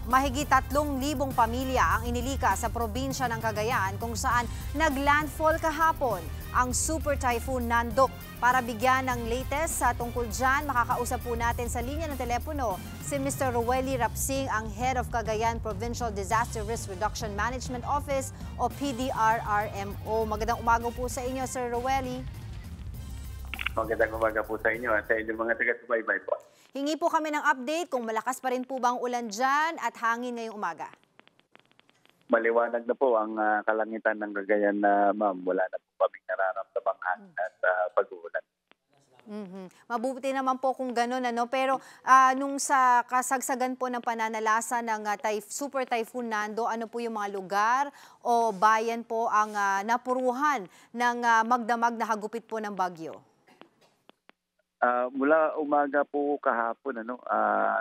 Mahigit 3,000 pamilya ang inilika sa probinsya ng Cagayan kung saan naglandfall kahapon ang Super Typhoon Nando. Para bigyan ng latest sa tungkol dyan, makakausap po natin sa linya ng telepono si Mr. Roeli Rapsing, ang Head of Cagayan Provincial Disaster Risk Reduction Management Office o PDRRMO. Magandang umaga po sa inyo, Sir Roeli. Magandang umaga po sa inyo at sa inyong mga taga-subaybay po. Hingi po kami ng update kung malakas pa rin po ba ang ulan dyan at hangin ngayong umaga. Maliwanag na po ang kalangitan ng Cagayan na ma'am. Wala na po kaming nararamdamang hangin at pag-uulan. Mabuti naman po kung gano'n, ano? Pero nung sa kasagsagan po ng pananalasa ng Super Typhoon Nando, ano po yung mga lugar o bayan po ang napuruhan ng magdamag na hagupit po ng bagyo? Mula umaga po kahapon,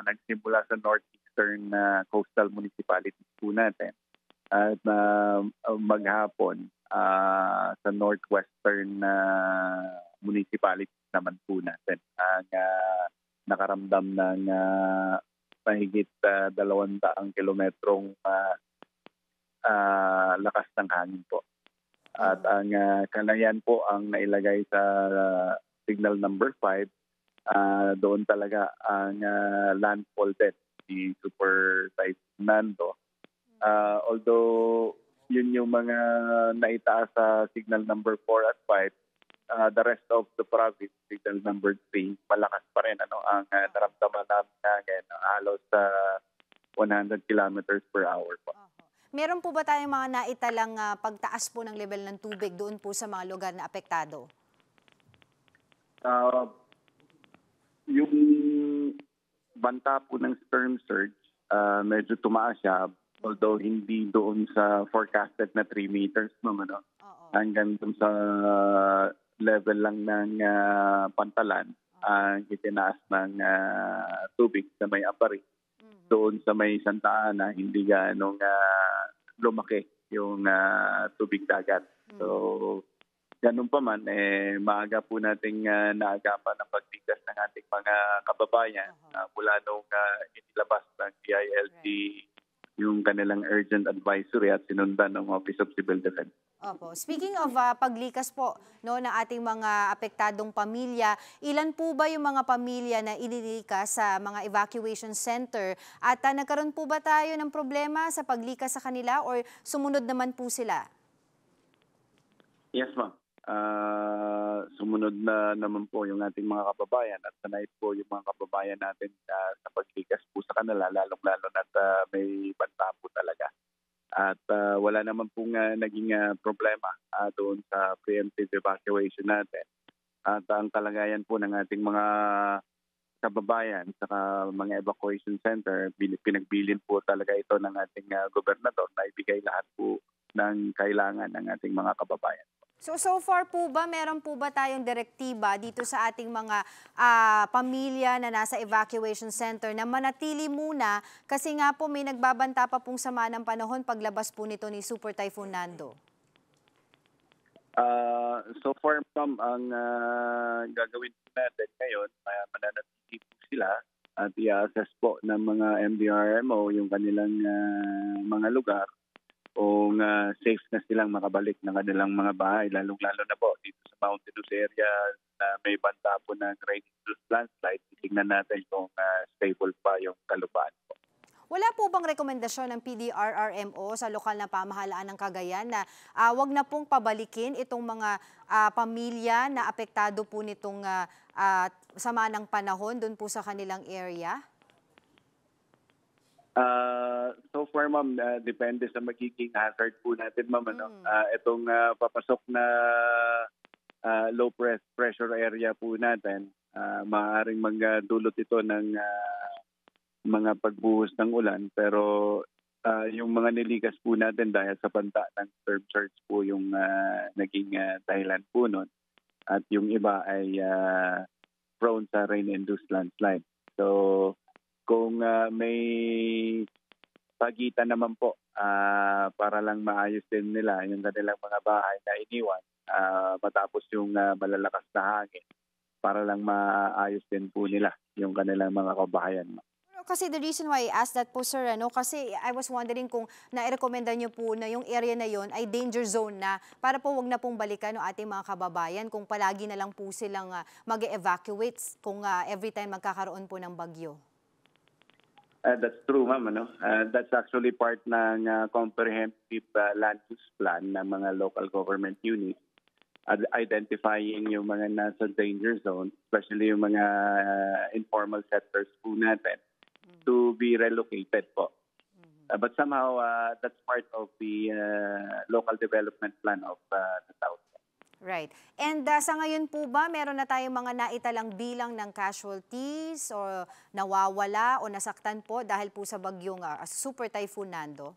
nagsimula sa northeastern coastal municipalities po natin. At maghapon sa northwestern municipalities naman po natin. Nakaramdam ng mahigit 200 kilometrong lakas ng hangin po. At ang Calayan po ang nailagay sa signal number 5, doon talaga ang landfall death ni Super Typhoon Nando. Although yun yung mga naitaas sa signal number 4 at 5, the rest of the province, signal number 3, malakas pa rin ang naramdaman namin ngayon, halos 100 kilometers per hour po. Meron po ba tayong mga naitalang pagtaas po ng level ng tubig doon po sa mga lugar na apektado? Yung banta po ng storm surge, medyo tumaas siya, although hindi doon sa forecasted na 3 meters, hanggang doon sa level lang ng pantalan ang itinaas ng tubig sa may Apari. Doon sa may Santa Ana, hindi ganong lumaki yung tubig dagat. So, ganun pa man, maaga po nating naagapan ang pagtigas ng ating mga kababayan mula nung inilabas ng DILG yung kanilang urgent advisory at sinundan ng Office of Civil Defense. Opo. Speaking of paglikas po ng ating mga apektadong pamilya, ilan po ba yung mga pamilya na inilikas sa mga evacuation center? At nagkaroon po ba tayo ng problema sa paglikas sa kanila or sumunod naman po sila? Yes, ma'am. Sumunod na naman po yung ating mga kababayan at sanay po yung mga kababayan natin sa paglikas po sa kanila, lalong-lalo na may banta po talaga. At wala naman pong naging problema doon sa preemptive evacuation natin. At ang kalagayan po ng ating mga kababayan sa mga evacuation center, pinagbilin po talaga ito ng ating gobernador na ibigay lahat po ng kailangan ng ating mga kababayan. So far po ba, meron po ba tayong direktiba dito sa ating mga pamilya na nasa evacuation center na manatili muna kasi nga po may nagbabanta pa pong sama ng panahon paglabas po nito ni Super Typhoon Nando? So far, ma'am, ang gagawin natin ngayon, mananatili po sila at i-assess po ng mga MDRMO yung kanilang mga lugar kung safe na silang makabalik ng kanilang mga bahay, lalong-lalo na po dito sa mountainous area na may banta po ng rain-induced landslide. Titingnan natin kung stable pa yung kalupaan po. Wala po bang rekomendasyon ng PDRRMO sa lokal na pamahalaan ng Cagayan na wag na pong pabalikin itong mga pamilya na apektado po nitong sama ng panahon doon po sa kanilang area? So far, ma'am, depende sa magiging hazard po natin, ma'am. Itong papasok na low pressure area po natin, maaaring magdulot ito ng mga pagbuhos ng ulan. Pero yung mga nilikas po natin dahil sa banta ng storm surge po yung naging dahilan po nun. At yung iba ay prone sa rain-induced landslide. So, kung may pagitan naman po para lang maayos din nila yung kanilang mga bahay na iniwan matapos yung malalakas na hangin para lang maayos din po nila yung kanilang mga kabahayan. Kasi the reason why I asked that po, sir, kasi I was wondering kung nairekomenda niyo po na yung area na yon ay danger zone na para po wag na pong balikan ng ating mga kababayan kung palagi na lang po silang mag-evacuate kung every time magkakaroon po ng bagyo. That's true, ma'am. That's actually part ng comprehensive land use plan ng mga local government units, identifying yung mga nasa danger zone, especially yung mga informal settlers po natin, to be relocated po. But somehow, that's part of the local development plan of the South. Right. And sa ngayon po ba, meron na tayong mga naitalang bilang ng casualties o nawawala o nasaktan po dahil po sa bagyong Super Typhoon Nando?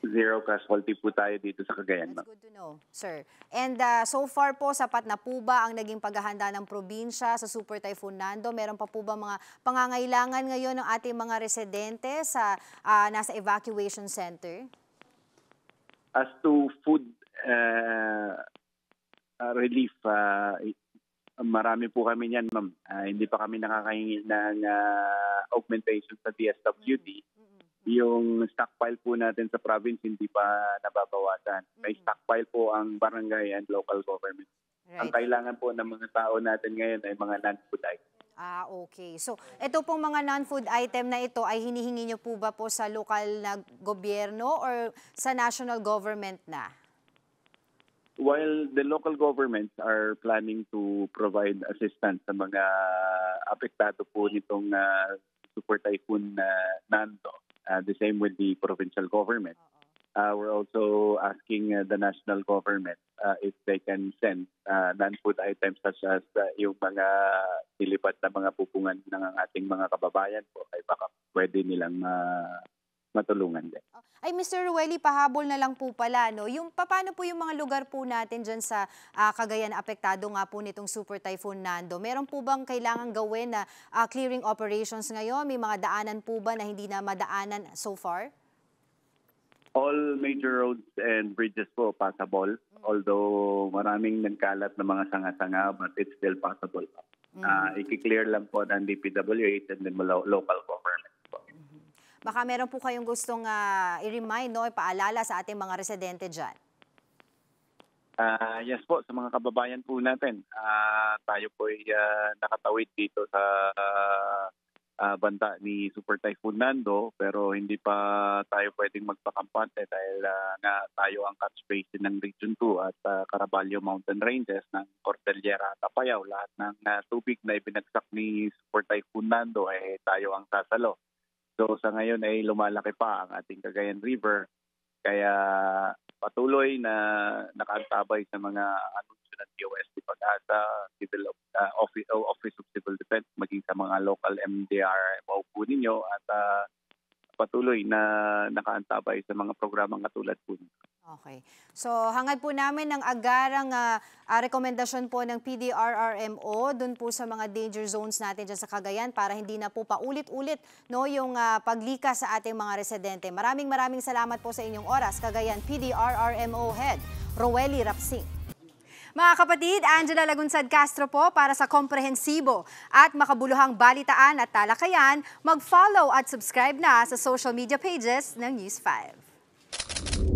Zero casualty po tayo dito sa Cagayan. That's good to know, sir. And so far po, sapat na po ba ang naging paghahanda ng probinsya sa Super Typhoon Nando? Meron pa po ba mga pangangailangan ngayon ng ating mga residente sa nasa evacuation center? As to food relief, marami po kami niyan, ma'am. Hindi pa kami nakakahingi ng augmentation sa DSWD. Yung stockpile po natin sa province hindi pa nababawasan. May stockpile po ang barangay and local government. Right. Ang kailangan po ng mga tao natin ngayon ay mga non-food items. Okay. So, ito pong mga non-food item na ito ay hinihingi niyo po ba po sa lokal na gobyerno or sa national government na? While the local governments are planning to provide assistance sa mga apektado po nitong Super Typhoon Nando, the same with the provincial government. We're also asking the national government if they can send non-food items such as yung mga nilipat na mga pupungan ng ating mga kababayan po ay baka pwede nilang matulungan din. Ay, Mr. Rueli, pahabol na lang po pala, yung paano po yung mga lugar po natin dyan sa Cagayan na apektado nga po nitong Super Typhoon Nando? Meron po bang kailangan gawin na clearing operations ngayon? May mga daanan po ba na hindi na madaanan so far? All major roads and bridges po passable, although maraming nagkalat na mga sanga-sanga, but it's still possible. I-clear lang po ng DPWH and then local government. Baka meron po kayong gustong i-remind, ipaalala sa ating mga residente dyan. Yes po, sa mga kababayan po natin. Tayo po ay nakatawid dito sa banta ni Super Typhoon Nando, pero hindi pa tayo pwedeng magpakampante dahil nga tayo ang catch basin ng Region 2 at Caraballo Mountain Ranges ng Cordillera at Apayao. Lahat ng tubig na ibinagsak ni Super Typhoon Nando ay tayo ang sasalo. So sa ngayon ay lumalaki pa ang ating Cagayan River, kaya patuloy na nakaantabay sa mga anunsyo ng DOST Pag-asa, Office of Civil Defense, maging sa mga local MDRMO po ninyo at patuloy na nakaantabay sa mga programang katulad po ninyo. Okay. So, hangad po namin ng agarang rekomendasyon po ng PDRRMO dun po sa mga danger zones natin dyan sa Cagayan para hindi na po paulit-ulit yung paglikas sa ating mga residente. Maraming salamat po sa inyong oras. Cagayan PDRRMO Head, Roeli Rapsing. Mga kapatid, Angela Lagunsad Castro po para sa komprehensibo at makabuluhang balitaan at talakayan. Mag-follow at subscribe na sa social media pages ng News 5.